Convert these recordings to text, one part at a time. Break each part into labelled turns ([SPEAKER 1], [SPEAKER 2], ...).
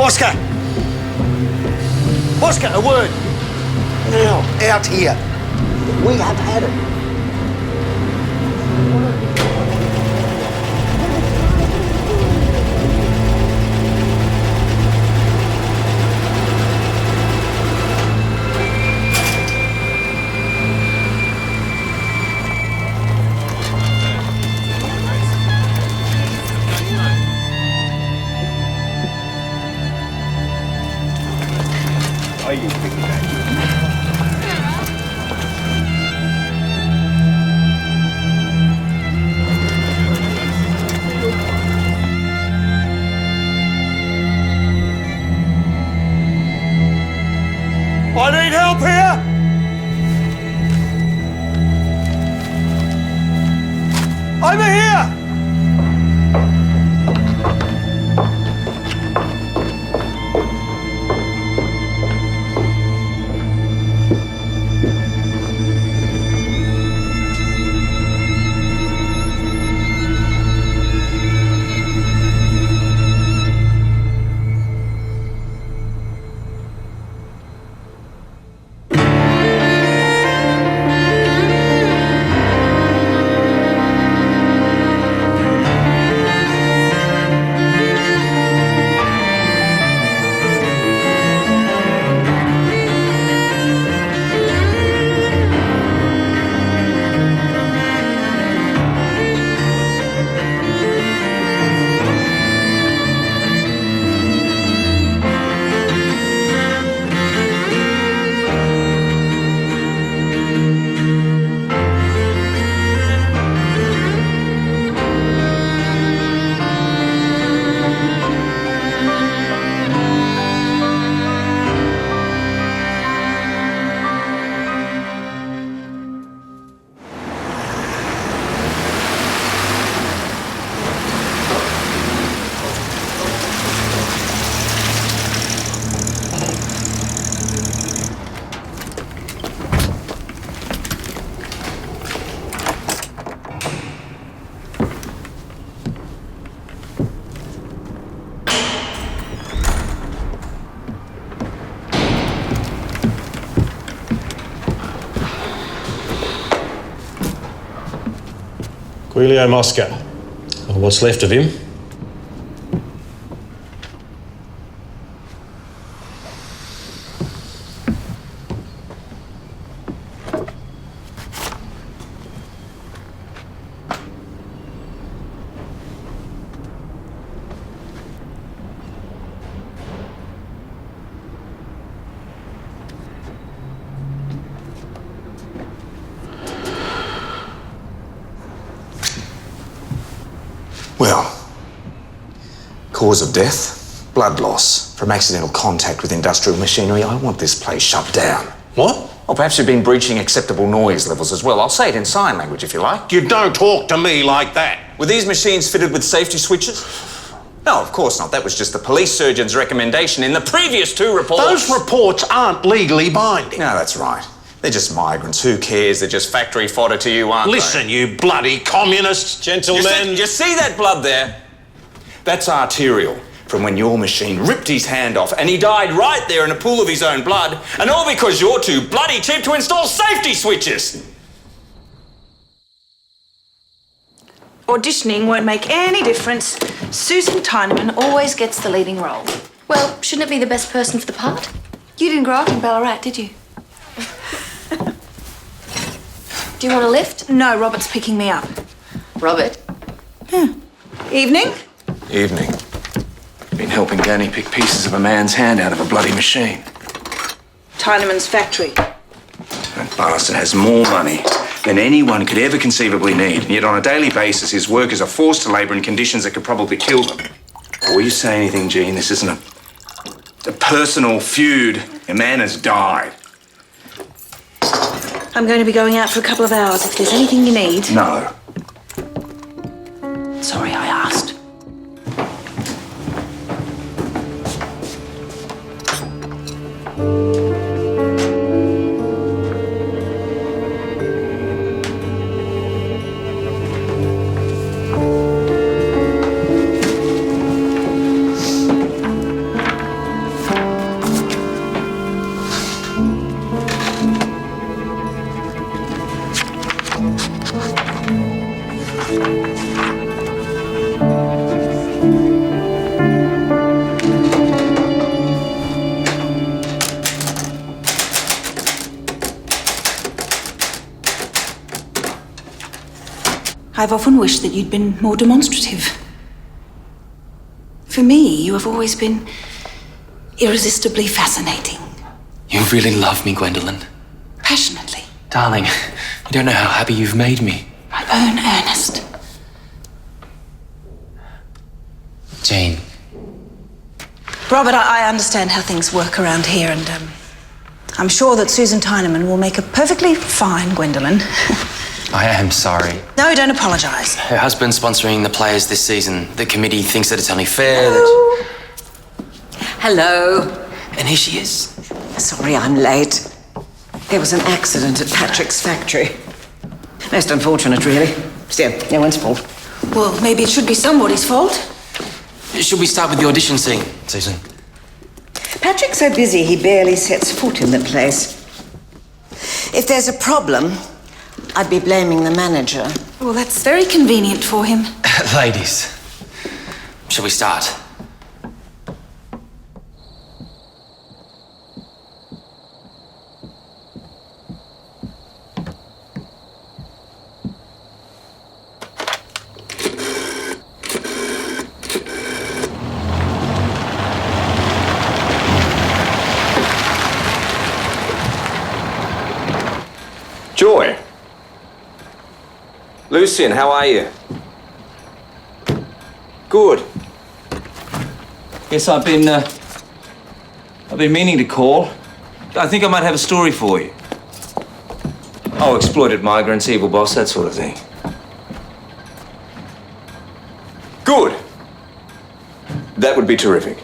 [SPEAKER 1] Oscar! Oscar, a word! Now, out here. We have had it. I need help here! Over here!
[SPEAKER 2] Guilio Mosca, or what's left of him.
[SPEAKER 3] Well, cause of death, blood loss from accidental contact with industrial machinery. I want this place shut down.
[SPEAKER 2] What?
[SPEAKER 3] Or perhaps you've been breaching acceptable noise levels as well. I'll say it in sign language if you like.
[SPEAKER 1] You don't talk to me like that.
[SPEAKER 3] Were these machines fitted with safety switches? No, of course not. That was just the police surgeon's recommendation in the previous 2 reports.
[SPEAKER 1] Those reports aren't legally binding.
[SPEAKER 3] No, that's right. They're just migrants. Who cares? They're just factory fodder to you, aren't
[SPEAKER 1] Listen, you bloody communists.
[SPEAKER 2] Gentlemen.
[SPEAKER 3] You see that blood there? That's arterial from when your machine ripped his hand off and he died right there in a pool of his own blood, and all because you're too bloody cheap to install safety switches.
[SPEAKER 4] Auditioning won't make any difference. Susan Tyneman always gets the leading role.
[SPEAKER 5] Well, shouldn't it be the best person for the part? You didn't grow up in Ballarat, did you? Do you want a lift?
[SPEAKER 4] No, Robert's picking me up.
[SPEAKER 5] Robert?
[SPEAKER 4] Evening?
[SPEAKER 3] Evening. Been helping Danny pick pieces of a man's hand out of a bloody machine.
[SPEAKER 4] Tyneman's factory.
[SPEAKER 3] That bastard has more money than anyone could ever conceivably need, and yet on a daily basis his workers are forced to labour in conditions that could probably kill them. Before you say anything, Jean, this isn't a personal feud. A man has died.
[SPEAKER 4] I'm going to be going out for a couple of hours. If there's anything you need...
[SPEAKER 3] No.
[SPEAKER 4] Sorry, I asked. I've often wished that you'd been more demonstrative. For me, you have always been irresistibly fascinating.
[SPEAKER 6] You really love me, Gwendolyn.
[SPEAKER 4] Passionately.
[SPEAKER 6] Darling, you don't know how happy you've made me.
[SPEAKER 4] My own Ernest.
[SPEAKER 6] Jane.
[SPEAKER 4] Robert, I understand how things work around here, and I'm sure that Susan Tyneman will make a perfectly fine Gwendolyn.
[SPEAKER 6] I am sorry.
[SPEAKER 4] No, don't apologise.
[SPEAKER 6] Her husband's sponsoring the players this season. The committee thinks that it's only fair
[SPEAKER 7] Hello.
[SPEAKER 6] And here she is.
[SPEAKER 7] Sorry I'm late. There was an accident at Patrick's factory. Most unfortunate, really. Still, no one's fault.
[SPEAKER 4] Well, maybe it should be somebody's fault.
[SPEAKER 6] Should we start with the audition scene, Susan?
[SPEAKER 7] Patrick's so busy he barely sets foot in the place. If there's a problem, I'd be blaming the manager.
[SPEAKER 4] Well, that's very convenient for him.
[SPEAKER 6] Ladies, shall we start?
[SPEAKER 3] Joy. Lucian, how are you? Good.
[SPEAKER 8] Yes, I've been meaning to call. I think I might have a story for you. Oh, exploited migrants, evil boss, that sort of thing.
[SPEAKER 3] Good. That would be terrific.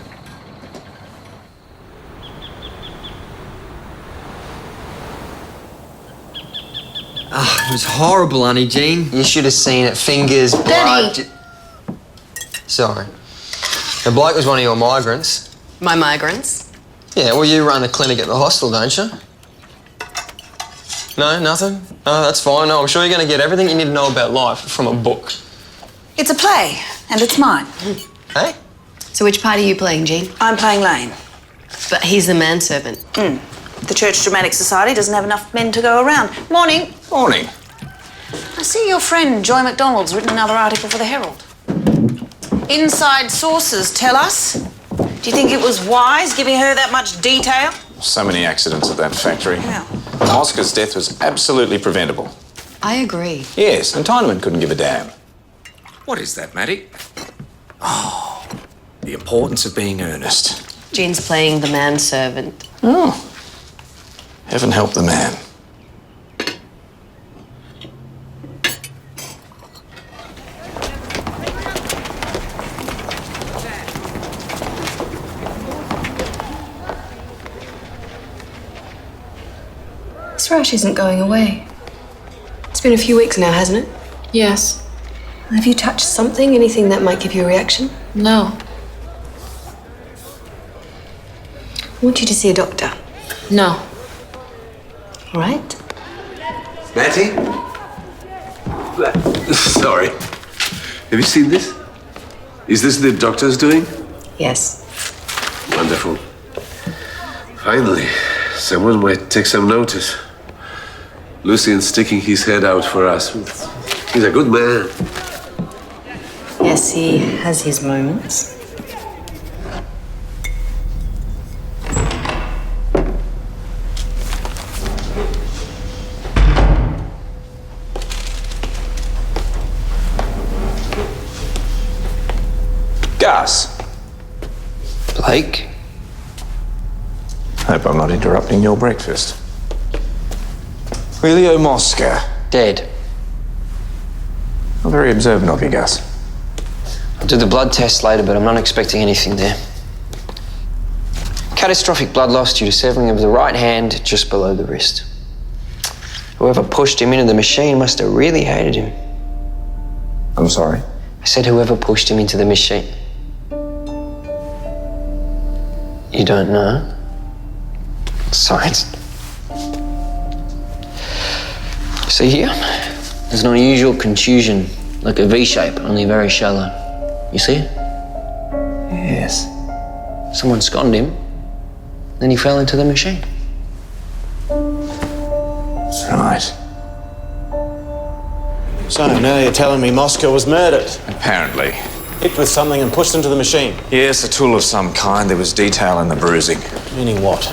[SPEAKER 9] It was horrible, Honey Jean. You should have seen it. Fingers,
[SPEAKER 5] Danny!
[SPEAKER 9] blood. Sorry. The bloke was one of your migrants.
[SPEAKER 5] My migrants?
[SPEAKER 9] Yeah, well, you run a clinic at the hostel, don't you? No, nothing? No, that's fine. No, I'm sure you're going to get everything you need to know about life from a book.
[SPEAKER 4] It's a play, and it's mine.
[SPEAKER 9] Hey?
[SPEAKER 5] So which part are you playing, Jean?
[SPEAKER 4] I'm playing Lane.
[SPEAKER 5] But he's the manservant.
[SPEAKER 4] The Church Dramatic Society doesn't have enough men to go around. Morning.
[SPEAKER 3] Morning.
[SPEAKER 4] I see your friend Joy McDonald's written another article for the Herald. Inside sources tell us. Do you think it was wise giving her that much detail?
[SPEAKER 3] So many accidents at that factory.
[SPEAKER 4] Yeah.
[SPEAKER 3] Oscar's death was absolutely preventable.
[SPEAKER 5] I agree.
[SPEAKER 3] Yes, and Tyneman couldn't give a damn.
[SPEAKER 8] What is that, Matty?
[SPEAKER 3] Oh, the importance of being earnest.
[SPEAKER 5] Jean's playing the manservant.
[SPEAKER 3] Oh, heaven help the man.
[SPEAKER 10] This rash isn't going away. It's been a few weeks now, hasn't it?
[SPEAKER 5] Yes.
[SPEAKER 10] Have you touched something? Anything that might give you a reaction?
[SPEAKER 5] No.
[SPEAKER 10] I want you to see a doctor.
[SPEAKER 5] No.
[SPEAKER 10] All right?
[SPEAKER 11] Matty? Sorry. Have you seen this? Is this the doctor's doing?
[SPEAKER 10] Yes.
[SPEAKER 11] Wonderful. Finally, someone might take some notice. Lucian's sticking his head out for us. He's a good man.
[SPEAKER 10] Yes, he has his moments.
[SPEAKER 3] Gus.
[SPEAKER 6] Blake?
[SPEAKER 3] Hope I'm not interrupting your breakfast. Julio Mosca.
[SPEAKER 6] Dead.
[SPEAKER 3] Well, very observant of you, Gus.
[SPEAKER 6] I'll do the blood test later, but I'm not expecting anything there. Catastrophic blood loss due to severing of the right hand just below the wrist. Whoever pushed him into the machine must have really hated him.
[SPEAKER 3] I'm sorry?
[SPEAKER 6] I said whoever pushed him into the machine. You don't know? Science. See here? There's an unusual contusion, like a V shape, only very shallow. You see it?
[SPEAKER 3] Yes.
[SPEAKER 6] Someone sconned him, then he fell into the machine.
[SPEAKER 3] That's right.
[SPEAKER 2] So now you're telling me Moscow was murdered?
[SPEAKER 3] Apparently.
[SPEAKER 2] Hit with something and pushed into the machine?
[SPEAKER 3] Yes, a tool of some kind. There was detail in the bruising.
[SPEAKER 2] Meaning what?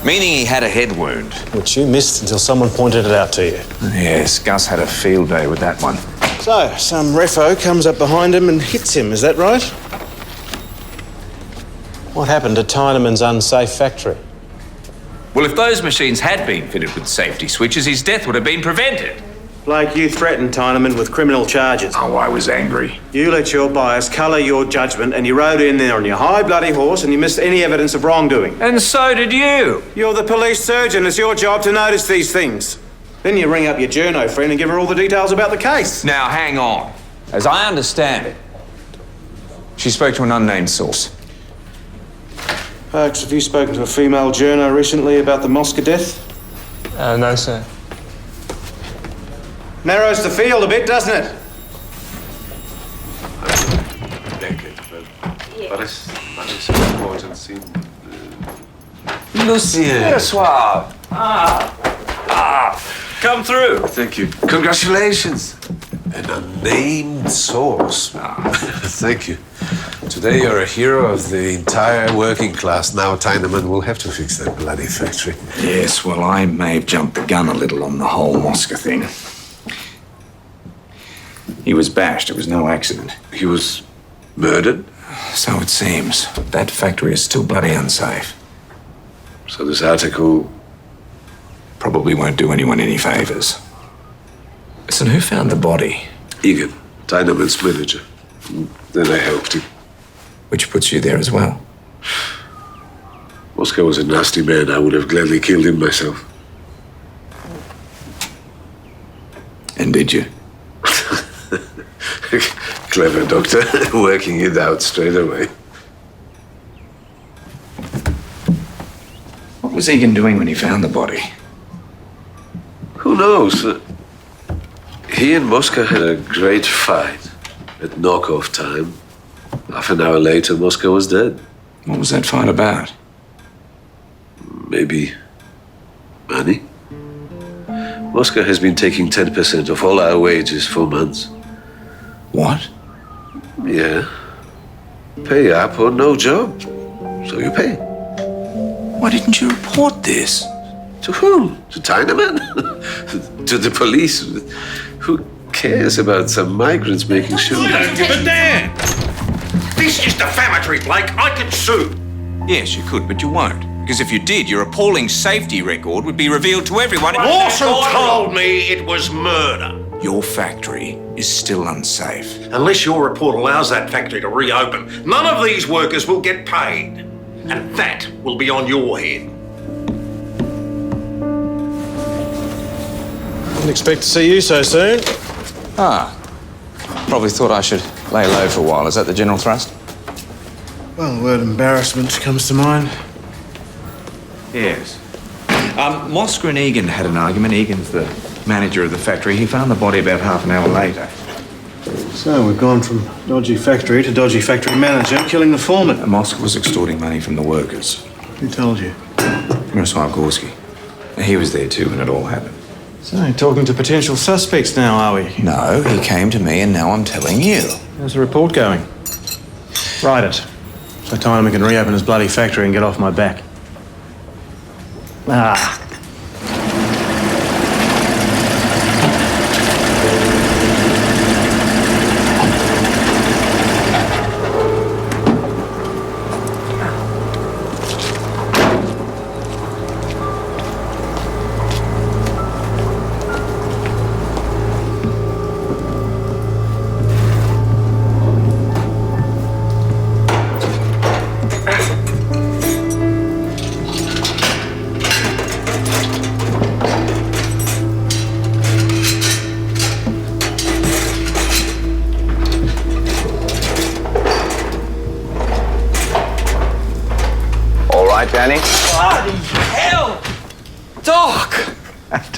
[SPEAKER 3] Meaning he had a head wound.
[SPEAKER 2] Which you missed until someone pointed it out to you.
[SPEAKER 3] Yes, Gus had a field day with that one.
[SPEAKER 2] So, some refo comes up behind him and hits him, is that right? What happened to Tyneman's unsafe factory?
[SPEAKER 3] Well, if those machines had been fitted with safety switches, his death would have been prevented.
[SPEAKER 2] Blake, you threatened Tyneman with criminal charges.
[SPEAKER 3] Oh, I was angry.
[SPEAKER 2] You let your bias colour your judgment and you rode in there on your high bloody horse and you missed any evidence of wrongdoing.
[SPEAKER 3] And so did you.
[SPEAKER 2] You're the police surgeon. It's your job to notice these things. Then you ring up your journo friend and give her all the details about the case.
[SPEAKER 3] Now, hang on. As I understand it, she spoke to an unnamed source.
[SPEAKER 2] Parks, have you spoken to a female journo recently about the Mosca death?
[SPEAKER 9] No, sir.
[SPEAKER 2] Narrows the field a bit, doesn't it?
[SPEAKER 3] Lucien. Bonsoir. Come through.
[SPEAKER 11] Thank you. Congratulations. An unnamed source. Thank you. Today you're a hero of the entire working class. Now Tyneman will have to fix that bloody factory.
[SPEAKER 3] Yes, well, I may have jumped the gun a little on the whole Mosca thing. He was bashed. It was no accident.
[SPEAKER 11] He was murdered?
[SPEAKER 3] So it seems. That factory is still bloody unsafe.
[SPEAKER 11] So this article
[SPEAKER 3] probably won't do anyone any favours. Listen, who found the body?
[SPEAKER 11] Egan, Tyneman's manager. Then I helped him.
[SPEAKER 3] Which puts you there as well.
[SPEAKER 11] Mosca was a nasty man. I would have gladly killed him myself.
[SPEAKER 3] And did you?
[SPEAKER 11] Clever doctor, working it out straight away.
[SPEAKER 3] What was Egan doing when he found the body?
[SPEAKER 11] Who knows? He and Mosca had a great fight at knockoff time. Half an hour later, Mosca was dead.
[SPEAKER 3] What was that fight about?
[SPEAKER 11] Maybe money? Mosca has been taking 10% of all our wages for months.
[SPEAKER 3] What?
[SPEAKER 11] Yeah. Pay up or no job. So you pay.
[SPEAKER 3] Why didn't you report this?
[SPEAKER 11] To whom? To Tyneman? To the police? Who cares about some migrants making sure?
[SPEAKER 1] I don't give a damn! This is defamatory, Blake. I could sue.
[SPEAKER 3] Yes, you could, but you won't. Because if you did, your appalling safety record would be revealed to everyone.
[SPEAKER 1] Lawson told me it was murder.
[SPEAKER 3] Your factory is still unsafe.
[SPEAKER 1] Unless your report allows that factory to reopen, none of these workers will get paid. And that will be on your head.
[SPEAKER 2] Didn't expect to see you so soon.
[SPEAKER 3] Probably thought I should lay low for a while. Is that the general thrust?
[SPEAKER 2] Well, the word embarrassment comes to mind.
[SPEAKER 3] Yes. Mosca and Egan had an argument. Egan's the manager of the factory. He found the body about half an hour later.
[SPEAKER 2] So we've gone from dodgy factory to dodgy factory manager, killing the foreman.
[SPEAKER 3] And Mosca was extorting money from the workers.
[SPEAKER 2] Who told you?
[SPEAKER 3] Miroslav Gorski. He was there too when it all happened.
[SPEAKER 2] So, talking to potential suspects now, are we?
[SPEAKER 3] No, he came to me and now I'm telling you.
[SPEAKER 2] How's the report going? Write it. So Tyneman can reopen his bloody factory and get off my back.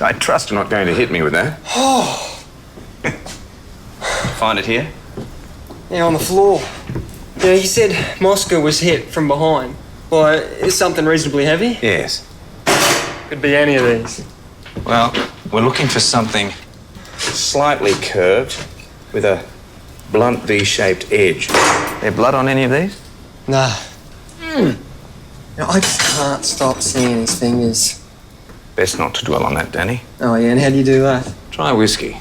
[SPEAKER 3] I trust you're not going to hit me with that.
[SPEAKER 9] Oh.
[SPEAKER 3] Find it here?
[SPEAKER 9] Yeah, on the floor. Yeah, he said Moscow was hit from behind. Well, is something reasonably heavy?
[SPEAKER 3] Yes.
[SPEAKER 9] Could be any of these.
[SPEAKER 3] Well, we're looking for something slightly curved with a blunt V-shaped edge. There blood on any of these?
[SPEAKER 9] Nah. Now, I just can't stop seeing his fingers.
[SPEAKER 3] Best not to dwell on that, Danny.
[SPEAKER 9] Oh, yeah, and how do you do that?
[SPEAKER 3] Try whiskey.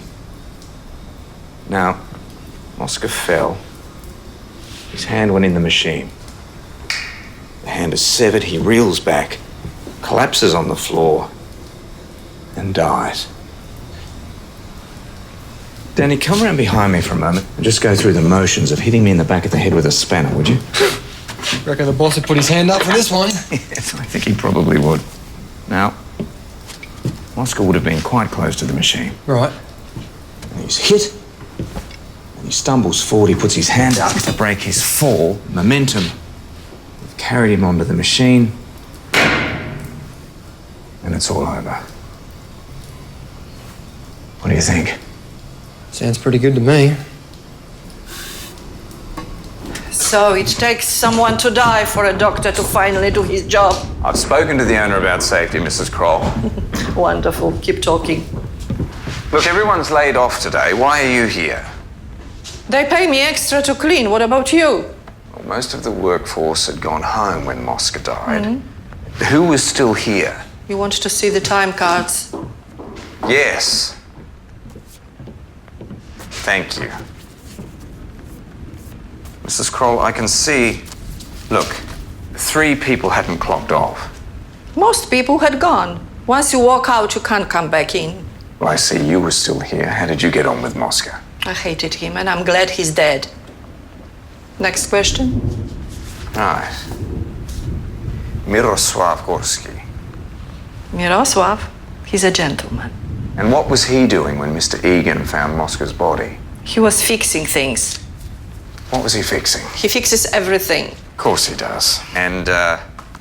[SPEAKER 3] Now, Oscar fell. His hand went in the machine. The hand is severed, he reels back, collapses on the floor, and dies. Danny, come around behind me for a moment and just go through the motions of hitting me in the back of the head with a spanner, would you?
[SPEAKER 9] Reckon the boss would put his hand up for this one.
[SPEAKER 3] Yes, I think he probably would. Now, Oscar would have been quite close to the machine.
[SPEAKER 9] Right.
[SPEAKER 3] And he's hit, and he stumbles forward, he puts his hand up to break his fall. Momentum carried him onto the machine, and it's all over. What do you think?
[SPEAKER 9] Sounds pretty good to me.
[SPEAKER 4] So it takes someone to die for a doctor to finally do his job.
[SPEAKER 3] I've spoken to the owner about safety, Mrs. Kroll.
[SPEAKER 4] Wonderful. Keep talking.
[SPEAKER 3] Look, everyone's laid off today. Why are you here?
[SPEAKER 4] They pay me extra to clean. What about you?
[SPEAKER 3] Well, most of the workforce had gone home when Mosca died. Who was still here?
[SPEAKER 4] You want to see the time cards?
[SPEAKER 3] Yes. Thank you. Mrs. Kroll, I can see... Look, 3 people hadn't clocked off.
[SPEAKER 4] Most people had gone. Once you walk out, you can't come back in.
[SPEAKER 3] Well, I see you were still here. How did you get on with Mosca?
[SPEAKER 4] I hated him, and I'm glad he's dead. Next question.
[SPEAKER 3] Right. Miroslav Gorski.
[SPEAKER 4] Miroslav, he's a gentleman.
[SPEAKER 3] And what was he doing when Mr. Egan found Mosca's body?
[SPEAKER 4] He was fixing things.
[SPEAKER 3] What was he fixing?
[SPEAKER 4] He fixes everything.
[SPEAKER 3] Of course he does. And,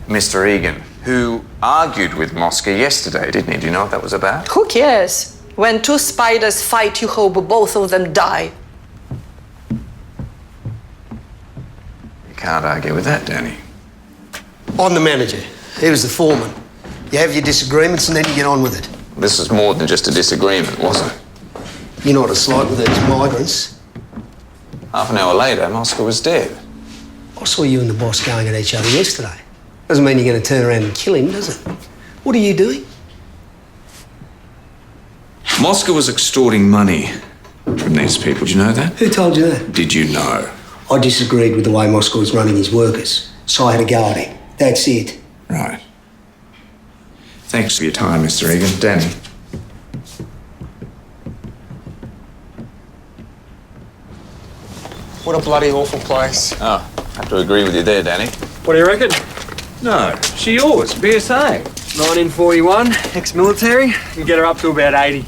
[SPEAKER 3] Mr. Egan, who argued with Mosca yesterday, didn't he? Do you know what that was about?
[SPEAKER 4] Who cares? When 2 spiders fight, you hope both of them die.
[SPEAKER 3] You can't argue with that, Danny.
[SPEAKER 12] I'm the manager. He was the foreman. You have your disagreements and then you get on with it.
[SPEAKER 3] This was more than just a disagreement, wasn't it?
[SPEAKER 12] You know what it's like with these migrants.
[SPEAKER 3] Half an hour later, Mosca was dead.
[SPEAKER 12] I saw you and the boss going at each other yesterday. Doesn't mean you're going to turn around and kill him, does it? What are you doing?
[SPEAKER 3] Mosca was extorting money from these people. Did you know that?
[SPEAKER 12] Who told you that?
[SPEAKER 3] Did you know?
[SPEAKER 12] I disagreed with the way Moscow was running his workers, so I had a go at him. That's it.
[SPEAKER 3] Right. Thanks for your time, Mr. Egan. Danny.
[SPEAKER 9] What a bloody awful place.
[SPEAKER 3] Oh, I have to agree with you there, Danny.
[SPEAKER 9] What do you reckon?
[SPEAKER 8] No, she yours, BSA.
[SPEAKER 9] 1941, ex-military. You get her up to about 80.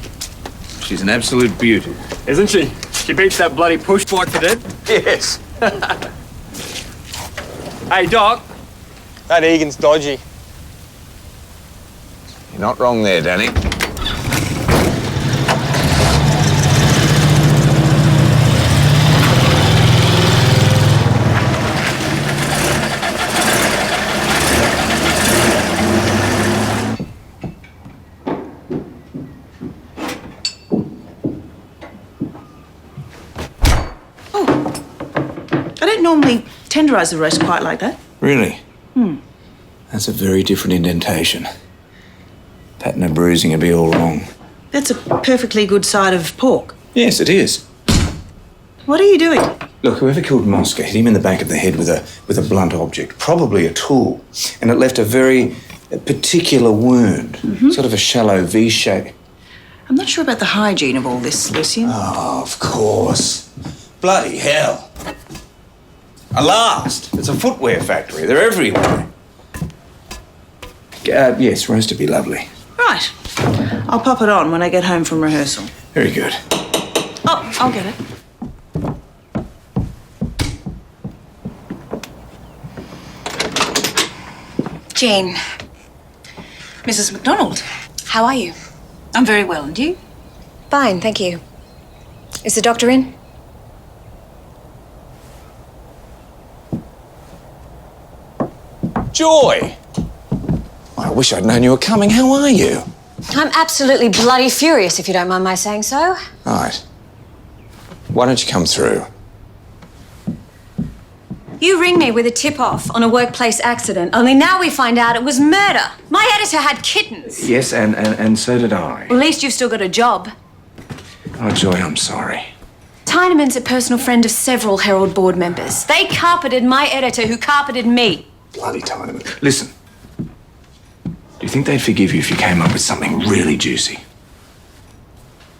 [SPEAKER 8] She's an absolute beauty.
[SPEAKER 9] Isn't she? She beats that bloody push bike to death.
[SPEAKER 3] Yes.
[SPEAKER 9] Hey, Doc. That Egan's dodgy.
[SPEAKER 3] You're not wrong there, Danny.
[SPEAKER 4] I don't normally tenderise the roast quite like that.
[SPEAKER 3] Really? That's a very different indentation. Pattern of bruising would be all wrong.
[SPEAKER 4] That's a perfectly good side of pork.
[SPEAKER 3] Yes, it is.
[SPEAKER 4] What are you doing?
[SPEAKER 3] Look, whoever killed Mosca hit him in the back of the head with a blunt object, probably a tool, and it left a very particular wound, sort of a shallow V shape.
[SPEAKER 4] I'm not sure about the hygiene of all this, Lucian.
[SPEAKER 3] Oh, of course. Bloody hell. A last. It's a footwear factory. They're everywhere. Yes, roast would be lovely.
[SPEAKER 4] Right. I'll pop it on when I get home from rehearsal.
[SPEAKER 3] Very good.
[SPEAKER 4] Oh, I'll get it.
[SPEAKER 5] Jane.
[SPEAKER 4] Mrs. MacDonald,
[SPEAKER 5] How are you?
[SPEAKER 4] I'm very well, and you?
[SPEAKER 5] Fine, thank you. Is the doctor in?
[SPEAKER 3] Joy! I wish I'd known you were coming. How are you?
[SPEAKER 5] I'm absolutely bloody furious, if you don't mind my saying so.
[SPEAKER 3] Right. Why don't you come through?
[SPEAKER 5] You ring me with a tip-off on a workplace accident, only now we find out it was murder. My editor had kittens.
[SPEAKER 3] Yes, and so did I.
[SPEAKER 5] At least you've still got a job.
[SPEAKER 3] Oh, Joy, I'm sorry.
[SPEAKER 5] Tyneman's a personal friend of several Herald board members. They carpeted my editor who carpeted me.
[SPEAKER 3] Bloody Tyneman. Listen. Do you think they'd forgive you if you came up with something really juicy?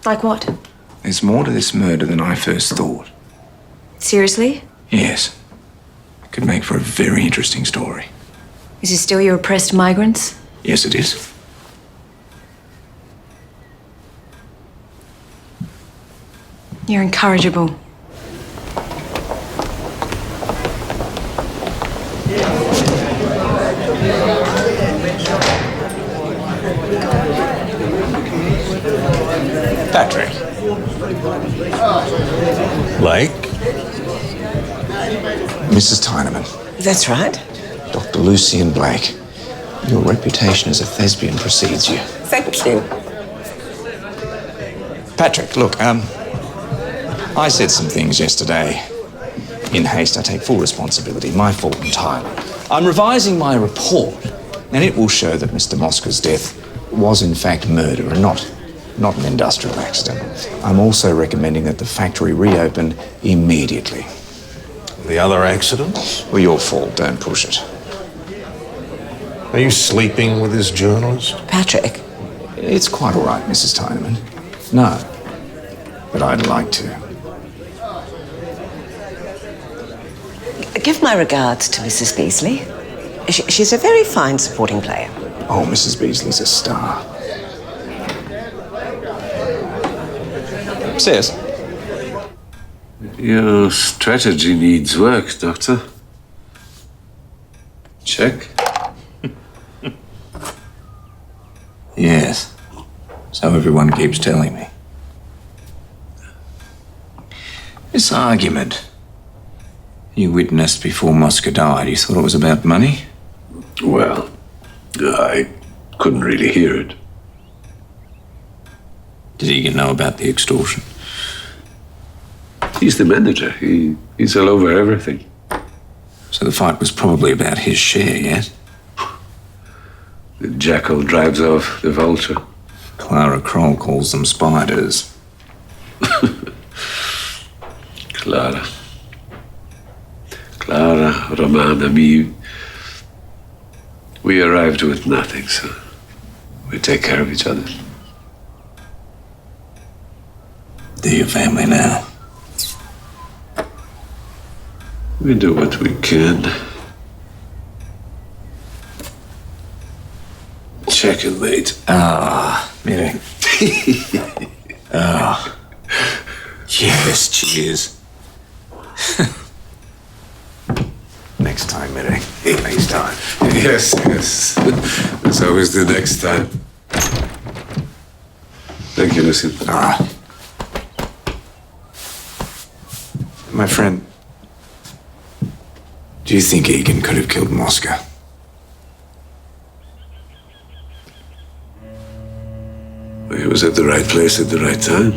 [SPEAKER 5] Like what?
[SPEAKER 3] There's more to this murder than I first thought.
[SPEAKER 5] Seriously?
[SPEAKER 3] Yes. Could make for a very interesting story.
[SPEAKER 5] Is it still your oppressed migrants?
[SPEAKER 3] Yes, it is.
[SPEAKER 5] You're incorrigible.
[SPEAKER 3] Patrick.
[SPEAKER 11] Like?
[SPEAKER 3] Mrs. Tyneman.
[SPEAKER 7] That's right.
[SPEAKER 3] Dr. Lucian Blake. Your reputation as a thespian precedes you.
[SPEAKER 7] Thank you.
[SPEAKER 3] Patrick, look, I said some things yesterday. In haste, I take full responsibility. My fault entirely. I'm revising my report, and it will show that Mr. Mosca's death was in fact murder and not an industrial accident. I'm also recommending that the factory reopen immediately.
[SPEAKER 11] The other accident?
[SPEAKER 3] Well, your fault. Don't push it.
[SPEAKER 11] Are you sleeping with this journalist?
[SPEAKER 7] Patrick.
[SPEAKER 3] It's quite all right, Mrs. Tyneman. No, but I'd like to.
[SPEAKER 7] Give my regards to Mrs. Beasley. She's a very fine supporting player.
[SPEAKER 3] Oh, Mrs. Beasley's a star. Sis.
[SPEAKER 11] Your strategy needs work, Doctor. Check.
[SPEAKER 3] Yes. So everyone keeps telling me. This argument you witnessed before Mosca died, you thought it was about money?
[SPEAKER 11] Well, I couldn't really hear it.
[SPEAKER 3] Did he know about the extortion?
[SPEAKER 11] He's the manager. He's all over everything.
[SPEAKER 3] So the fight was probably about his share, yes?
[SPEAKER 11] The jackal drives off the vulture.
[SPEAKER 3] Clara Kroll calls them spiders.
[SPEAKER 11] Clara, Romana, me. We arrived with nothing, so we take care of each other.
[SPEAKER 3] Do your family now?
[SPEAKER 11] We do what we can. Checkmate.
[SPEAKER 3] Mary. Yes, cheers. Next time, Mary. Next time.
[SPEAKER 11] Yes. There's always the next time. Thank you, Lucian.
[SPEAKER 3] My friend, do you think Egan could have killed Mosca?
[SPEAKER 11] He was at the right place at the right time.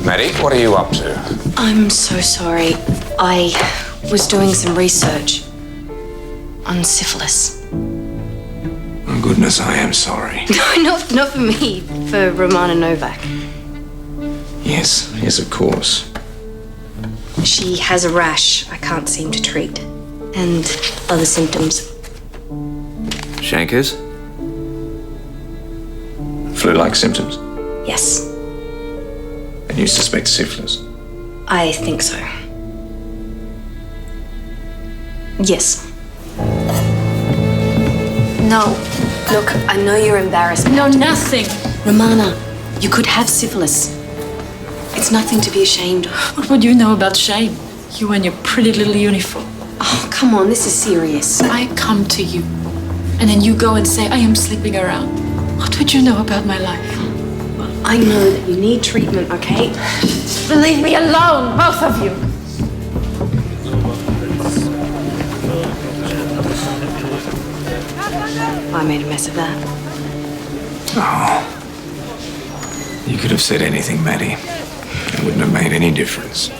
[SPEAKER 3] Maddie, what are you up to?
[SPEAKER 10] I'm so sorry. I was doing some research on syphilis.
[SPEAKER 3] Oh, goodness, I am sorry.
[SPEAKER 10] No, not for me, for Romana Novak.
[SPEAKER 3] Yes, of course.
[SPEAKER 10] She has a rash I can't seem to treat, and other symptoms.
[SPEAKER 3] Shankers? Flu-like symptoms?
[SPEAKER 10] Yes,
[SPEAKER 3] And you suspect syphilis?
[SPEAKER 10] I think so. Yes. No. Look, I know you're embarrassed.
[SPEAKER 5] No, nothing.
[SPEAKER 10] Romana, You could have syphilis. It's nothing to be ashamed of.
[SPEAKER 13] What would you know about shame? You and your pretty little uniform.
[SPEAKER 10] Oh, come on, this is serious.
[SPEAKER 13] I come to you, and then you go and say, I am sleeping around. What would you know about my life?
[SPEAKER 10] I know that you need treatment, okay?
[SPEAKER 13] Leave me alone, both of you.
[SPEAKER 10] I made a mess of that.
[SPEAKER 3] Oh. You could have said anything, Maddie. It wouldn't have made any difference.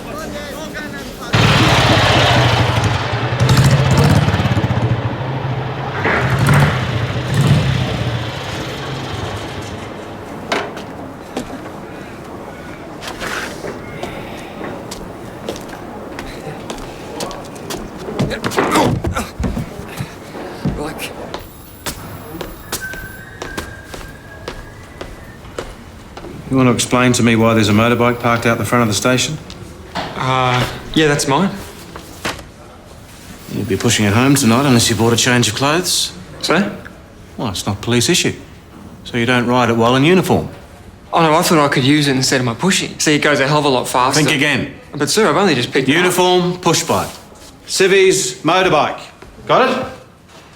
[SPEAKER 2] You want to explain to me why there's a motorbike parked out the front of the station?
[SPEAKER 9] Yeah, that's mine.
[SPEAKER 2] You'd be pushing it home tonight unless you bought a change of clothes.
[SPEAKER 9] Sorry?
[SPEAKER 2] Well, it's not police issue. So you don't ride it while in uniform.
[SPEAKER 9] Oh no, I thought I could use it instead of my pushing. See, it goes a hell of a lot faster.
[SPEAKER 2] Think again.
[SPEAKER 9] But sir, I've only just picked
[SPEAKER 2] Uniform, push bike. Civvies, motorbike. Got it?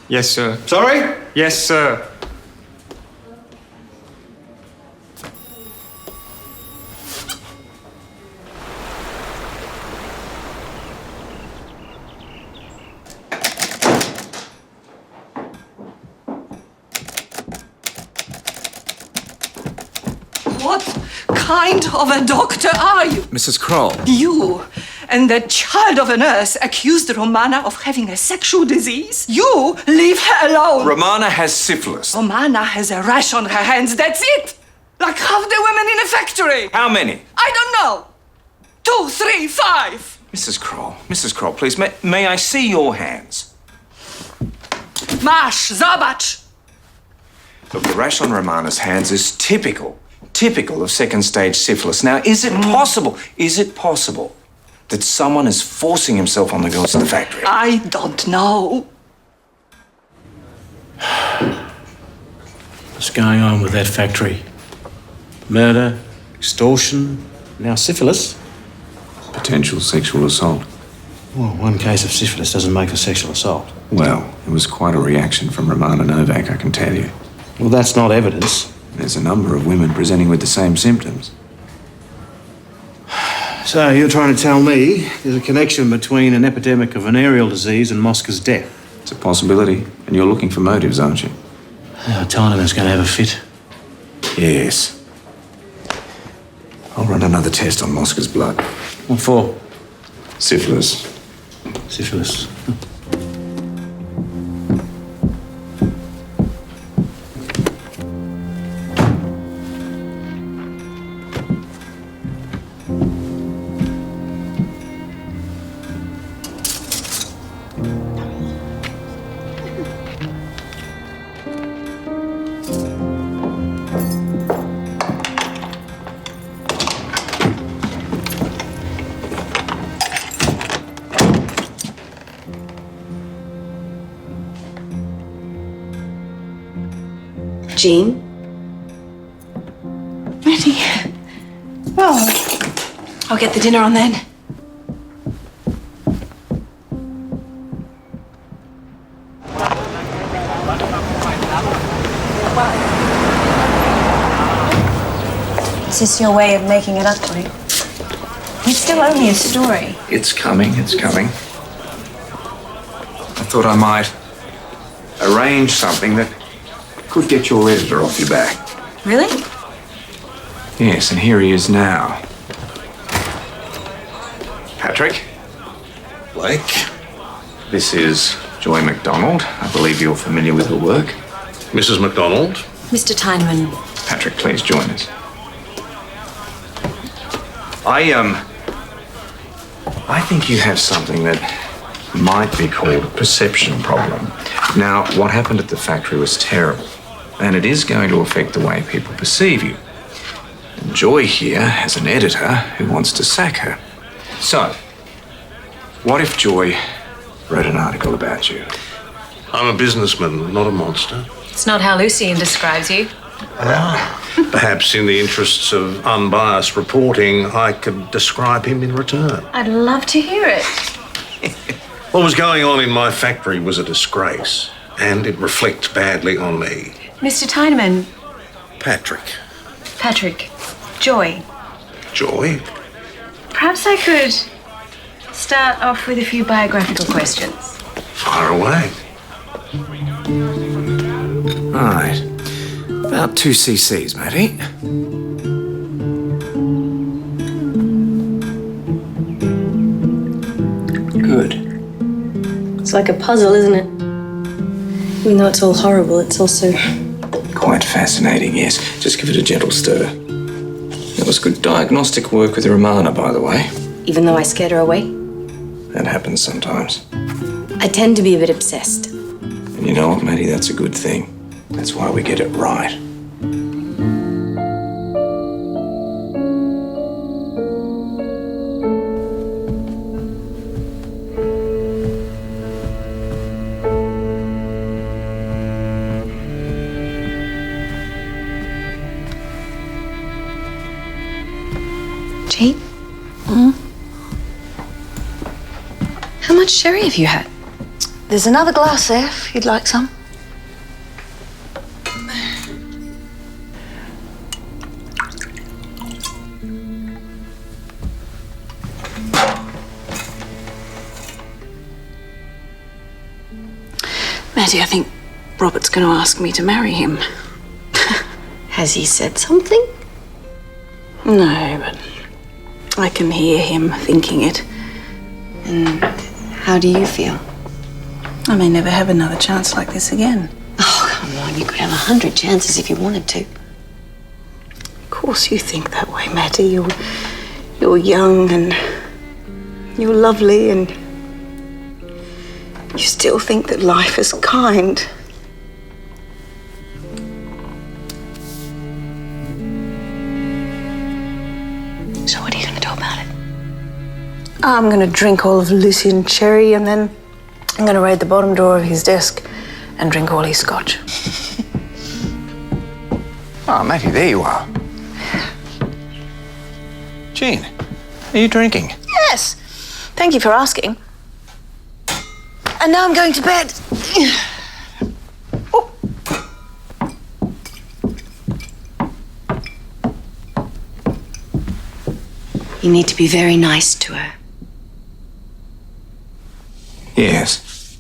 [SPEAKER 9] Yes, sir.
[SPEAKER 2] Sorry?
[SPEAKER 9] Yes, sir.
[SPEAKER 14] What kind of a doctor are you?
[SPEAKER 3] Mrs. Kroll.
[SPEAKER 14] You and that child of a nurse accused Romana of having a sexual disease? You leave her alone.
[SPEAKER 3] Romana has syphilis.
[SPEAKER 14] Romana has a rash on her hands, that's it. Like half the women in a factory.
[SPEAKER 3] How many?
[SPEAKER 14] I don't know. 2, 3, 5.
[SPEAKER 3] Mrs. Kroll, please, may I see your hands?
[SPEAKER 14] Masz, zobacz.
[SPEAKER 3] Look, the rash on Romana's hands is typical of second stage syphilis. Now, is it possible that someone is forcing himself on the girls at the factory?
[SPEAKER 14] I don't know.
[SPEAKER 2] What's going on with that factory? Murder, extortion, now syphilis.
[SPEAKER 3] Potential sexual assault.
[SPEAKER 2] Well, one case of syphilis doesn't make a sexual assault.
[SPEAKER 3] Well, it was quite a reaction from Romana Novak, I can tell you.
[SPEAKER 2] Well, that's not evidence.
[SPEAKER 3] There's a number of women presenting with the same symptoms.
[SPEAKER 2] So you're trying to tell me there's a connection between an epidemic of venereal disease and Mosca's death?
[SPEAKER 3] It's a possibility, and you're looking for motives, aren't you?
[SPEAKER 2] Tynerman's going to have a fit.
[SPEAKER 3] Yes. I'll run another test on Mosca's blood.
[SPEAKER 2] What for?
[SPEAKER 3] Syphilis.
[SPEAKER 2] Syphilis.
[SPEAKER 10] Jean?
[SPEAKER 14] Ready? Oh, I'll get the dinner on then.
[SPEAKER 5] Is this your way of making it up to me? It's still only a story.
[SPEAKER 3] It's coming. I thought I might arrange something that could get your editor off your back.
[SPEAKER 5] Really?
[SPEAKER 3] Yes, and here he is now. Patrick?
[SPEAKER 11] Blake?
[SPEAKER 3] This is Joy MacDonald. I believe you're familiar with her work.
[SPEAKER 1] Mrs. MacDonald?
[SPEAKER 5] Mr. Tyneman.
[SPEAKER 3] Patrick, please join us. I think you have something that might be called a perception problem. Now, what happened at the factory was terrible, and it is going to affect the way people perceive you. And Joy here has an editor who wants to sack her. So, what if Joy wrote an article about you?
[SPEAKER 1] I'm a businessman, not a monster.
[SPEAKER 5] It's not how Lucien describes you.
[SPEAKER 1] Perhaps in the interests of unbiased reporting, I could describe him in return.
[SPEAKER 5] I'd love to hear it.
[SPEAKER 1] What was going on in my factory was a disgrace, and it reflects badly on me.
[SPEAKER 5] Mr. Tyneman,
[SPEAKER 1] Patrick.
[SPEAKER 5] Patrick, Joy,
[SPEAKER 1] Joy?
[SPEAKER 5] perhaps I could start off with a few biographical questions.
[SPEAKER 1] Fire away.
[SPEAKER 3] Right. About 2 cc's, Matty. Good.
[SPEAKER 10] It's like a puzzle, isn't it? Even though it's all horrible, it's also...
[SPEAKER 3] Quite fascinating, yes. Just give it a gentle stir. That was good diagnostic work with Romana, by the way.
[SPEAKER 10] Even though I scared her away,
[SPEAKER 3] That happens sometimes.
[SPEAKER 10] I tend to be a bit obsessed.
[SPEAKER 3] And you know what, Matty? That's a good thing. That's why we get it right.
[SPEAKER 10] Jane? How much sherry have you had?
[SPEAKER 4] There's another glass there if you'd like some. Maddie, I think Robert's going to ask me to marry him.
[SPEAKER 10] Has he said something?
[SPEAKER 4] No, but I can hear him thinking it.
[SPEAKER 10] And how do you feel?
[SPEAKER 4] I may never have another chance like this again.
[SPEAKER 10] Oh, come on, you could have 100 chances if you wanted to.
[SPEAKER 4] Of course you think that way, Matty. You're young and you're lovely and you still think that life is kind.
[SPEAKER 10] So what are you going to do about it?
[SPEAKER 4] I'm going to drink all of Lucian Cherry and then I'm going to raid the bottom drawer of his desk and drink all his scotch.
[SPEAKER 3] Oh, Matty, there you are. Jean, are you drinking?
[SPEAKER 4] Yes. Thank you for asking. And now I'm going to bed.
[SPEAKER 10] You need to be very nice to her.
[SPEAKER 3] Yes.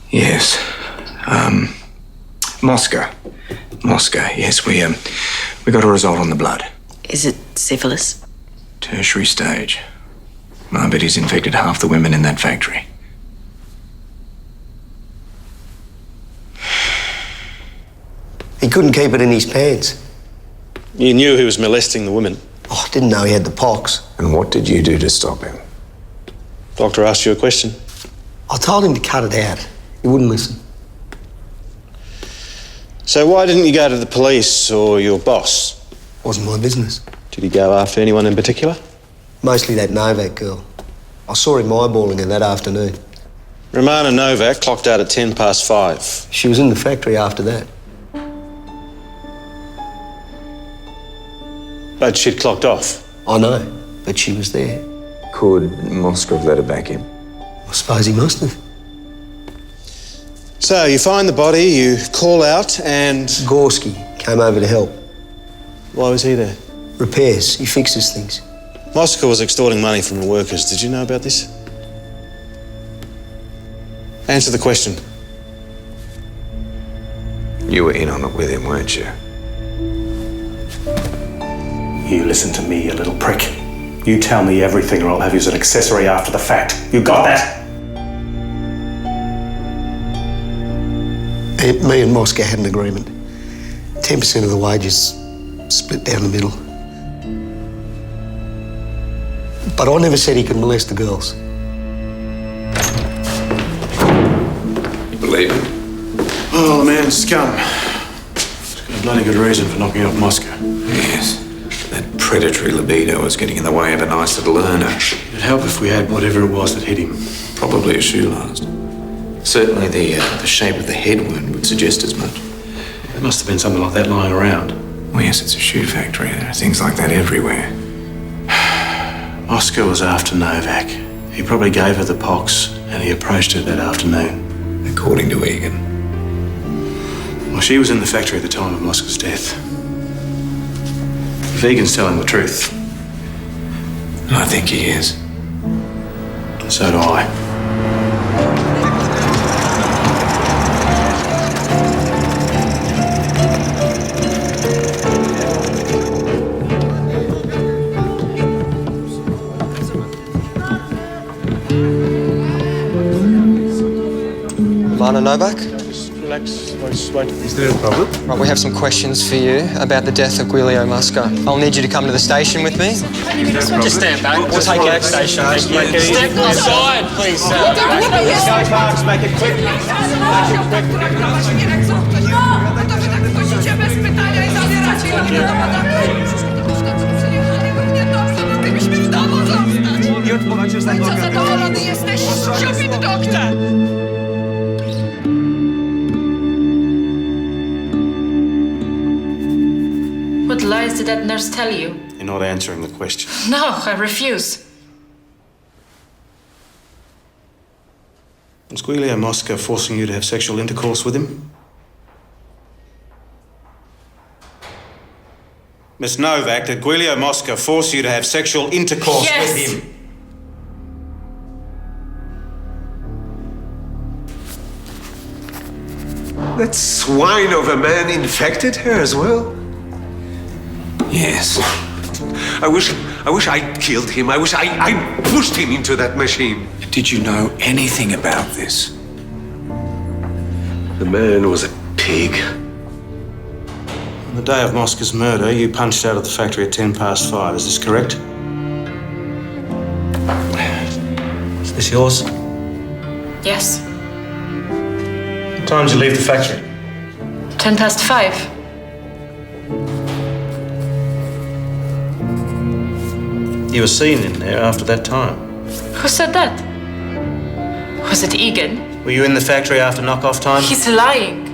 [SPEAKER 3] Yes. Moscow. Yes, we got a result on the blood.
[SPEAKER 10] Is it syphilis?
[SPEAKER 3] Tertiary stage. I bet he's infected half the women in that factory.
[SPEAKER 12] He couldn't keep it in his pants.
[SPEAKER 2] You knew he was molesting the women.
[SPEAKER 12] Oh, I didn't know he had the pox.
[SPEAKER 11] And what did you do to stop him?
[SPEAKER 2] Doctor asked you a question.
[SPEAKER 12] I told him to cut it out. He wouldn't listen.
[SPEAKER 2] So why didn't you go to the police or your boss?
[SPEAKER 12] Wasn't my business.
[SPEAKER 2] Did he go after anyone in particular?
[SPEAKER 12] Mostly that Novak girl. I saw him eyeballing her that afternoon.
[SPEAKER 2] Romana Novak clocked out at 5:10.
[SPEAKER 12] She was in the factory after that.
[SPEAKER 2] But she'd clocked off.
[SPEAKER 12] I know, but she was there.
[SPEAKER 3] Could Moscow have let her back in?
[SPEAKER 12] I suppose he must have.
[SPEAKER 2] So you find the body, you call out and...
[SPEAKER 12] Gorski came over to help.
[SPEAKER 2] Why was he there?
[SPEAKER 12] Repairs. He fixes things.
[SPEAKER 2] Moscow was extorting money from the workers. Did you know about this? Answer the question.
[SPEAKER 11] You were in on it with him, weren't you?
[SPEAKER 15] You listen to me, you little prick. You tell me everything or I'll have you as an accessory after the fact. You got that?
[SPEAKER 12] Me and Moscow had an agreement. 10% of the wages split down the middle. But I never said he could molest the girls.
[SPEAKER 3] You believe it?
[SPEAKER 2] Oh, the man's scum. He's got a bloody good reason for knocking off Moscow.
[SPEAKER 3] Yes. That predatory libido was getting in the way of a nice little earner.
[SPEAKER 2] It'd help if we had whatever it was that hit him.
[SPEAKER 3] Probably a shoe last. Certainly the shape of the head wound would suggest as much.
[SPEAKER 2] There must have been something like that lying around.
[SPEAKER 3] Well, yes, it's a shoe factory. There are things like that everywhere.
[SPEAKER 2] Oscar was after Novak. He probably gave her the pox and he approached her that afternoon.
[SPEAKER 3] According to Egan.
[SPEAKER 2] Well, she was in the factory at the time of Oscar's death. If Egan's telling the truth.
[SPEAKER 3] I think he is.
[SPEAKER 2] So do I.
[SPEAKER 9] Lana Novak?
[SPEAKER 15] Relax, wait.
[SPEAKER 11] Is there a problem?
[SPEAKER 9] Right, we have some questions for you about the death of Guilio Mosca. I'll need you to come to the station with me.
[SPEAKER 15] Just stand back. We'll take you to the station. Step aside, please, sir.
[SPEAKER 2] Go, Parks, make it quick.
[SPEAKER 13] What lies did that nurse tell you?
[SPEAKER 2] You're not answering the question.
[SPEAKER 13] No, I refuse.
[SPEAKER 2] Was Guilio Mosca forcing you to have sexual intercourse with him? Miss Novak, did Guilio Mosca force you to have sexual intercourse with him?
[SPEAKER 11] That swine of a man infected her as well?
[SPEAKER 3] Yes.
[SPEAKER 11] I wish I'd killed him. I wish I pushed him into that machine.
[SPEAKER 3] Did you know anything about this?
[SPEAKER 11] The man was a pig.
[SPEAKER 2] On the day of Mosca's murder, you punched out of the factory at 5:10. Is this correct? Is this yours?
[SPEAKER 13] Yes.
[SPEAKER 2] What time did you leave the factory?
[SPEAKER 13] 5:10.
[SPEAKER 2] You were seen in there after that time.
[SPEAKER 13] Who said that? Was it Egan?
[SPEAKER 2] Were you in the factory after knock-off time?
[SPEAKER 13] He's lying.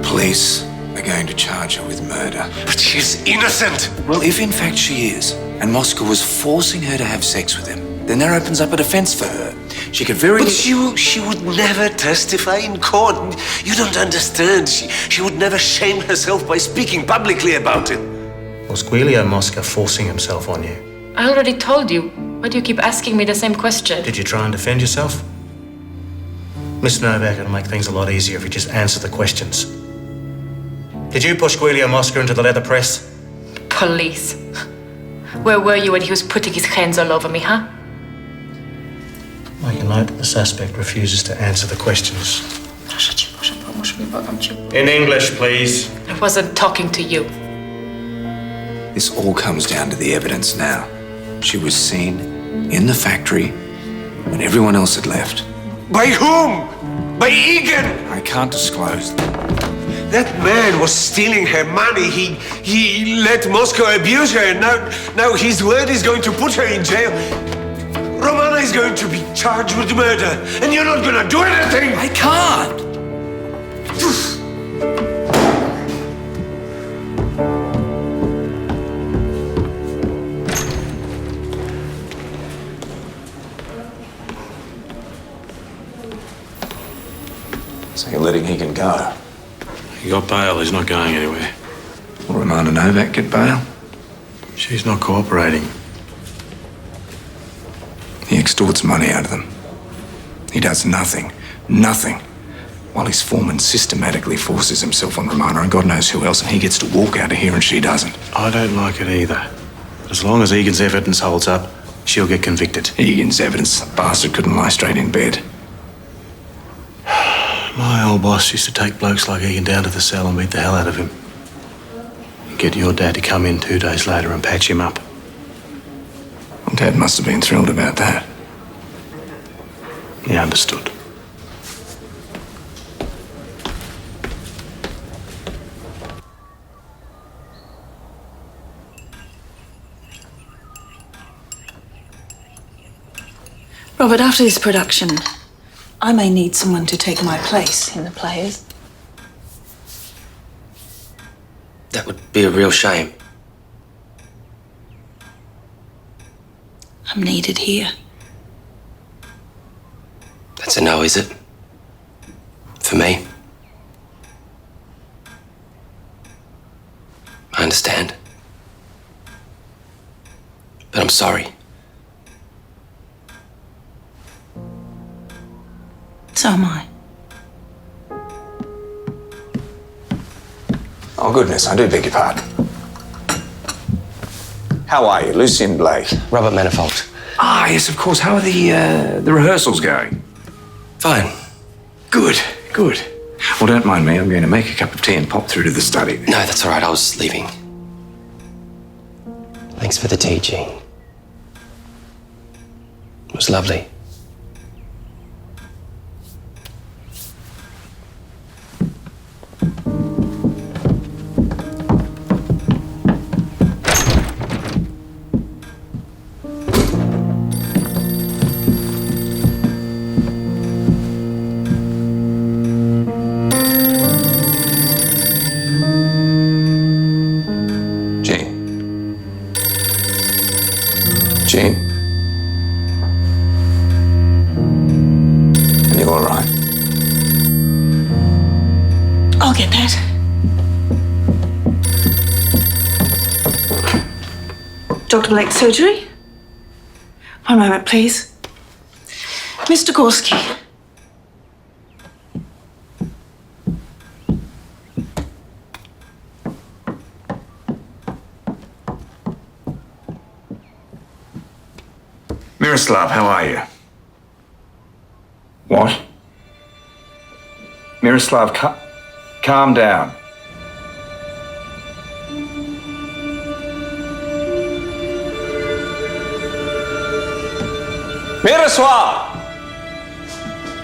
[SPEAKER 3] Police are going to charge her with murder.
[SPEAKER 11] But she's innocent.
[SPEAKER 3] Well, if in fact she is, and Mosca was forcing her to have sex with him, then that opens up a defense for her. She could very...
[SPEAKER 11] But she would never testify in court. You don't understand. She would never shame herself by speaking publicly about it.
[SPEAKER 2] Was Guilio Mosca forcing himself on you?
[SPEAKER 13] I already told you. Why do you keep asking me the same question?
[SPEAKER 2] Did you try and defend yourself? Miss Novak, it'll make things a lot easier if you just answer the questions. Did you push Guilio Mosca into the leather press?
[SPEAKER 13] Police. Where were you when he was putting his hands all over me, huh?
[SPEAKER 2] Make a note that the suspect refuses to answer the questions. In English, please.
[SPEAKER 13] I wasn't talking to you.
[SPEAKER 3] This all comes down to the evidence now. She was seen in the factory when everyone else had left.
[SPEAKER 11] By whom? By Egan?
[SPEAKER 3] I can't disclose.
[SPEAKER 11] That man was stealing her money. He let Moscow abuse her, and now his word is going to put her in jail. Romana is going to be charged with murder, and you're not going to do anything.
[SPEAKER 3] I can't. So you're letting Egan go?
[SPEAKER 2] He got bail. He's not going anywhere.
[SPEAKER 3] Will Romana Novak get bail?
[SPEAKER 2] She's not cooperating.
[SPEAKER 3] He extorts money out of them. He does nothing, while his foreman systematically forces himself on Romana and God knows who else, and he gets to walk out of here and she doesn't.
[SPEAKER 2] I don't like it either. As long as Egan's evidence holds up, she'll get convicted.
[SPEAKER 3] Egan's evidence? The bastard couldn't lie straight in bed.
[SPEAKER 2] My old boss used to take blokes like Egan down to the cell and beat the hell out of him. And get your dad to come in 2 days later and patch him up.
[SPEAKER 3] Well, Dad must have been thrilled about that.
[SPEAKER 2] He understood.
[SPEAKER 4] Robert, after this production, I may need someone to take my place in the players.
[SPEAKER 6] be a real shame.
[SPEAKER 4] I'm needed here.
[SPEAKER 6] That's a no, is it? For me? I understand. But I'm sorry.
[SPEAKER 4] So am I.
[SPEAKER 3] Oh, goodness, I do beg your pardon. How are you, Lucian Blake?
[SPEAKER 6] Robert Manifold.
[SPEAKER 3] Ah, yes, of course. How are the rehearsals going?
[SPEAKER 6] Fine.
[SPEAKER 3] Good, good. Well, don't mind me. I'm going to make a cup of tea and pop through to the study.
[SPEAKER 6] No, that's all right. I was leaving. Thanks for the tea, Jean. It was lovely.
[SPEAKER 3] Jean? Are you all right?
[SPEAKER 4] I'll get that. Dr. Blake's surgery? One moment, please. Mr. Gorski.
[SPEAKER 3] Miroslav, how are you? What? Miroslav, calm down. Miroslav!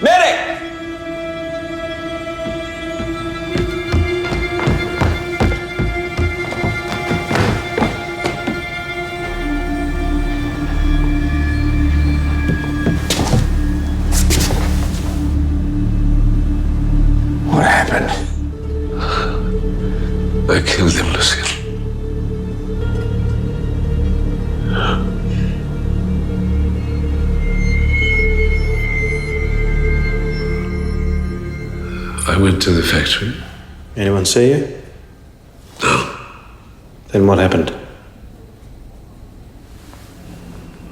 [SPEAKER 3] Medic! What happened?
[SPEAKER 11] I killed him, Lucille. I went to the factory.
[SPEAKER 15] Anyone see you?
[SPEAKER 11] No.
[SPEAKER 15] Then what happened?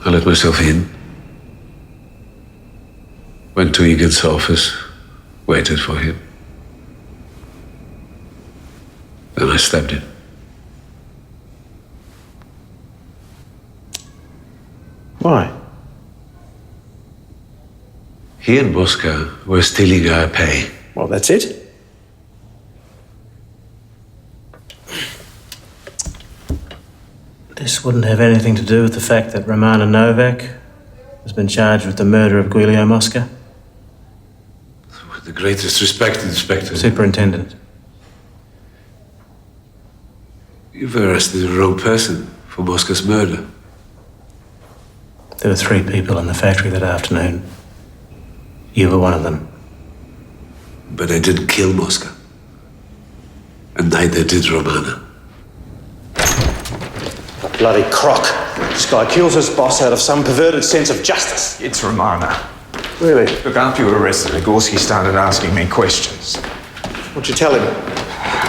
[SPEAKER 11] I let myself in. Went to Egan's office. Waited for him. Then I stabbed him.
[SPEAKER 15] Why?
[SPEAKER 11] He and Mosca were stealing our pay.
[SPEAKER 15] Well, that's it?
[SPEAKER 2] This wouldn't have anything to do with the fact that Romana Novak has been charged with the murder of Guilio Mosca?
[SPEAKER 11] With the greatest respect, Inspector.
[SPEAKER 2] Superintendent.
[SPEAKER 11] You've arrested the wrong person for Mosca's murder.
[SPEAKER 2] There were 3 people in the factory that afternoon. You were one of them.
[SPEAKER 11] But I didn't kill Mosca. And neither did Romana.
[SPEAKER 15] Bloody crock. This guy kills his boss out of some perverted sense of justice.
[SPEAKER 3] It's Romana.
[SPEAKER 15] Really?
[SPEAKER 3] Look, after you were arrested, Gorski started asking me questions.
[SPEAKER 15] What'd you tell him?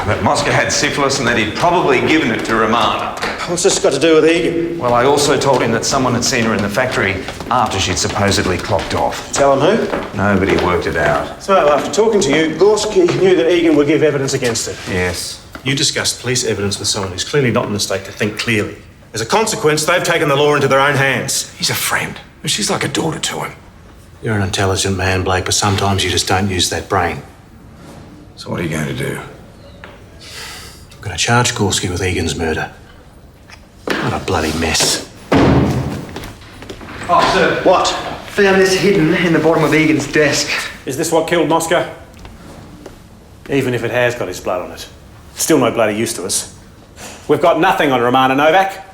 [SPEAKER 3] That Mosca had syphilis and that he'd probably given it to Romana.
[SPEAKER 15] What's this got to do with Egan?
[SPEAKER 3] Well, I also told him that someone had seen her in the factory after she'd supposedly clocked off.
[SPEAKER 15] Tell him who?
[SPEAKER 3] Nobody worked it out.
[SPEAKER 15] So, after talking to you, Gorski knew that Egan would give evidence against her.
[SPEAKER 3] Yes.
[SPEAKER 15] You discussed police evidence with someone who's clearly not in the state to think clearly. As a consequence, they've taken the law into their own hands.
[SPEAKER 3] He's a friend. She's like a daughter to him.
[SPEAKER 15] You're an intelligent man, Blake, but sometimes you just don't use that brain.
[SPEAKER 3] So what are you going to do?
[SPEAKER 15] I'm going to charge Gorski with Egan's murder. What a bloody mess.
[SPEAKER 9] Oh, sir.
[SPEAKER 15] What?
[SPEAKER 9] Found this hidden in the bottom of Egan's desk.
[SPEAKER 15] Is this what killed Mosca? Even if it has got his blood on it. Still no bloody use to us. We've got nothing on Romana Novak.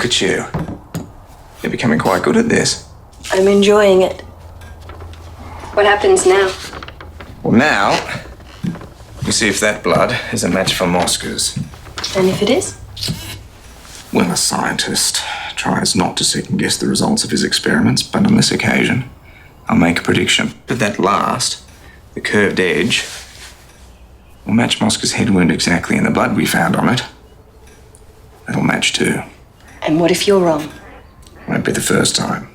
[SPEAKER 3] at you. You're becoming quite good at this.
[SPEAKER 10] I'm enjoying it. What happens now?
[SPEAKER 3] Well, now, we see if that blood is a match for Mosca's.
[SPEAKER 10] And if it is?
[SPEAKER 3] When a scientist tries not to second guess the results of his experiments, but on this occasion, I'll make a prediction. But that last, the curved edge, will match Mosca's head wound exactly, and the blood we found on it, that'll match too.
[SPEAKER 10] And what if you're wrong?
[SPEAKER 3] Won't be the first time.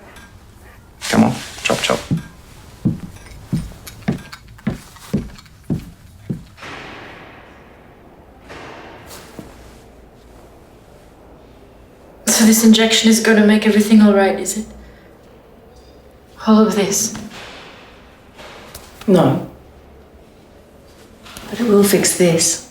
[SPEAKER 3] Come on, chop chop.
[SPEAKER 13] So this injection is going to make everything all right, is it? All of this?
[SPEAKER 10] No. But it will fix this.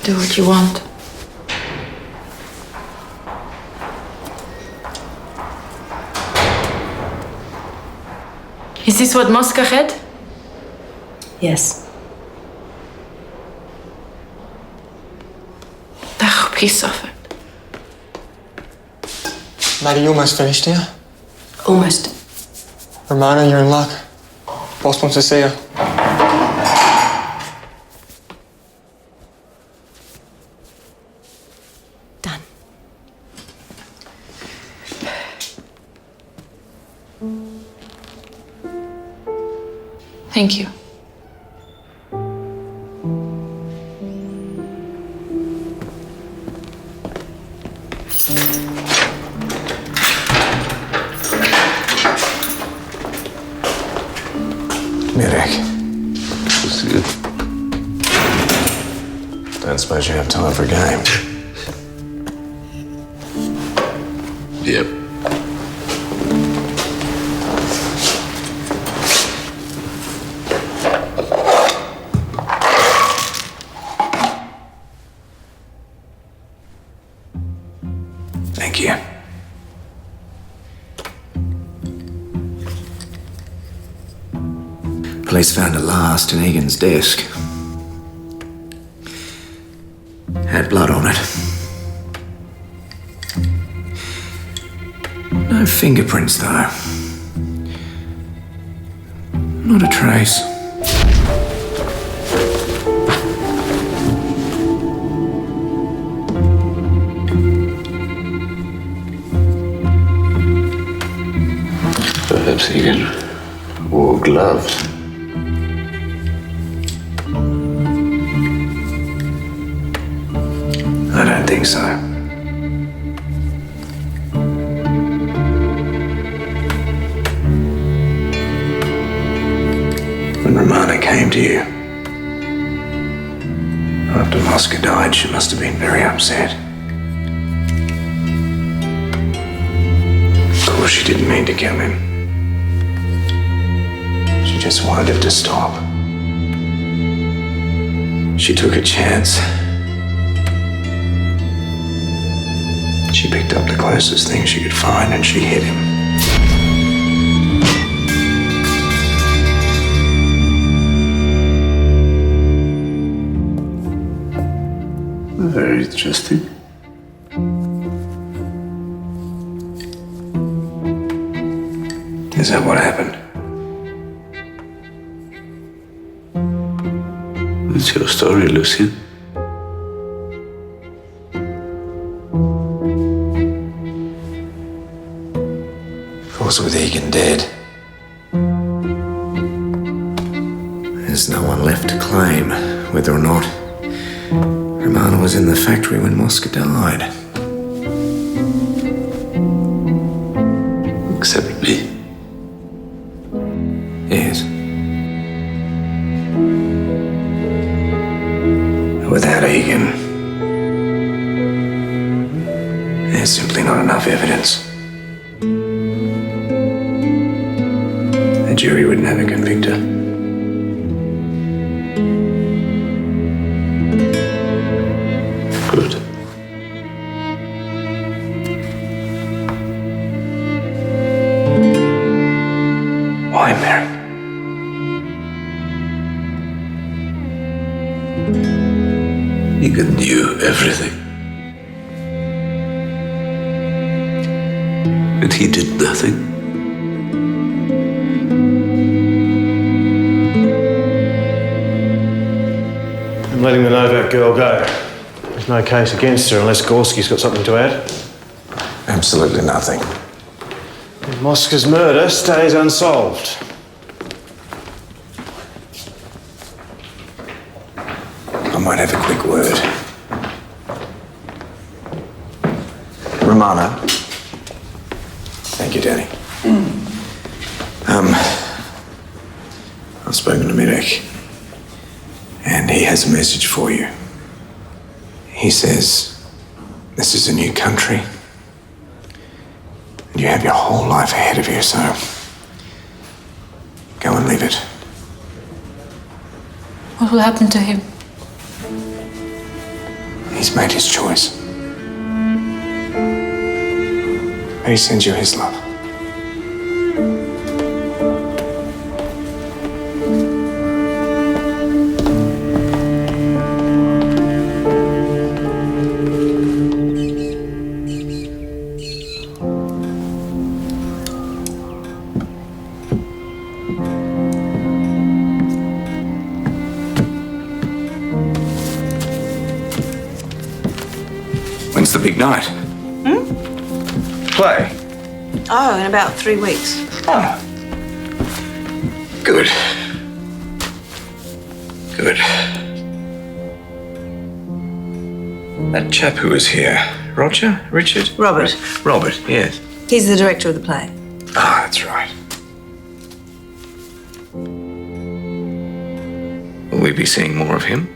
[SPEAKER 13] Do what you want. Is this what Mosca had?
[SPEAKER 10] Yes.
[SPEAKER 13] I hope he suffered.
[SPEAKER 9] Maddie, you almost finished here?
[SPEAKER 10] Almost.
[SPEAKER 9] Romana, you're in luck. Boss wants to see you.
[SPEAKER 10] Done.
[SPEAKER 13] Thank you.
[SPEAKER 11] Mirek. Don't suppose you have time for a game?
[SPEAKER 16] Yep.
[SPEAKER 3] Thank you. Police found a last in Egan's desk. Had blood on it. No fingerprints, though. Not a trace.
[SPEAKER 16] Perhaps Egan wore gloves.
[SPEAKER 3] I don't think so. When Romana came to you, after Mosca died, she must have been very upset. Of course, she didn't mean to kill him. She just wanted him to stop. She took a chance. She picked up the closest thing she could find and she hit him.
[SPEAKER 16] Very interesting.
[SPEAKER 3] Is that what happened?
[SPEAKER 16] What's your story, Lucian?
[SPEAKER 3] Of course, with Egan dead, there's no one left to claim whether or not Romana was in the factory when Mosca died.
[SPEAKER 16] Except me.
[SPEAKER 3] Yes. Without Egan, there's simply not enough evidence. The jury would never convict her.
[SPEAKER 16] Good.
[SPEAKER 3] Why, Mary?
[SPEAKER 16] Egan knew everything. And he did nothing.
[SPEAKER 15] I'm letting the Novak girl go. There's no case against her unless Gorski's got something to add.
[SPEAKER 3] Absolutely nothing.
[SPEAKER 15] Mosca's murder stays unsolved.
[SPEAKER 3] I might have a quick word. Romana. Thank you, Danny. I've spoken to Mirek, and he has a message for you. He says this is a new country, and you have your whole life ahead of you, so go and live it.
[SPEAKER 13] What will happen to him?
[SPEAKER 3] He's made his choice. He sends you his love. When's the big night? Play.
[SPEAKER 4] Oh, in about 3 weeks.
[SPEAKER 3] Oh. Good. Good. That chap who was here, Roger? Richard?
[SPEAKER 4] Robert.
[SPEAKER 3] Robert, yes.
[SPEAKER 4] He's the director of the play.
[SPEAKER 3] Ah, that's right. Will we be seeing more of him?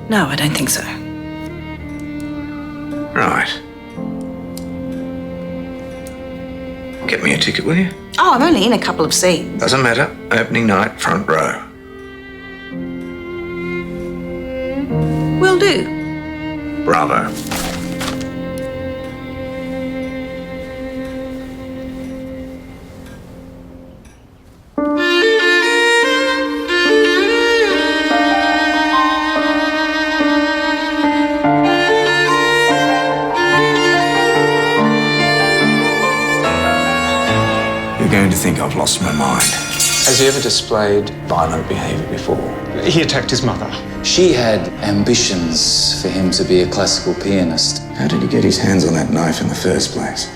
[SPEAKER 4] No, I don't think so.
[SPEAKER 3] Right. Get me a ticket, will you?
[SPEAKER 4] Oh, I'm only in a couple of scenes.
[SPEAKER 3] Doesn't matter. Opening night, front row.
[SPEAKER 4] Will do.
[SPEAKER 3] Bravo. You're going to think I've lost my mind.
[SPEAKER 17] Has he ever displayed violent behaviour before?
[SPEAKER 18] He attacked his mother.
[SPEAKER 17] She had ambitions for him to be a classical pianist.
[SPEAKER 3] How did he get his hands on that knife in the first place?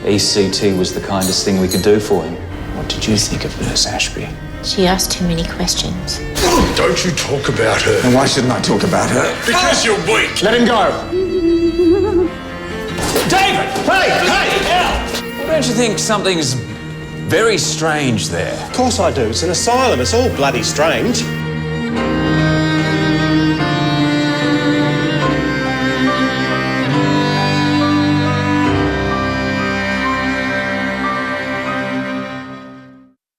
[SPEAKER 17] ECT was the kindest thing we could do for him.
[SPEAKER 3] What did you think of Nurse Ashby?
[SPEAKER 19] She asked too many questions.
[SPEAKER 11] Don't you talk about her.
[SPEAKER 3] And why shouldn't I talk about her?
[SPEAKER 11] Because you're weak.
[SPEAKER 18] Let him go. David! Hey! Now!
[SPEAKER 8] Don't you think something's very strange there?
[SPEAKER 15] Of course I do. It's an asylum. It's all bloody strange.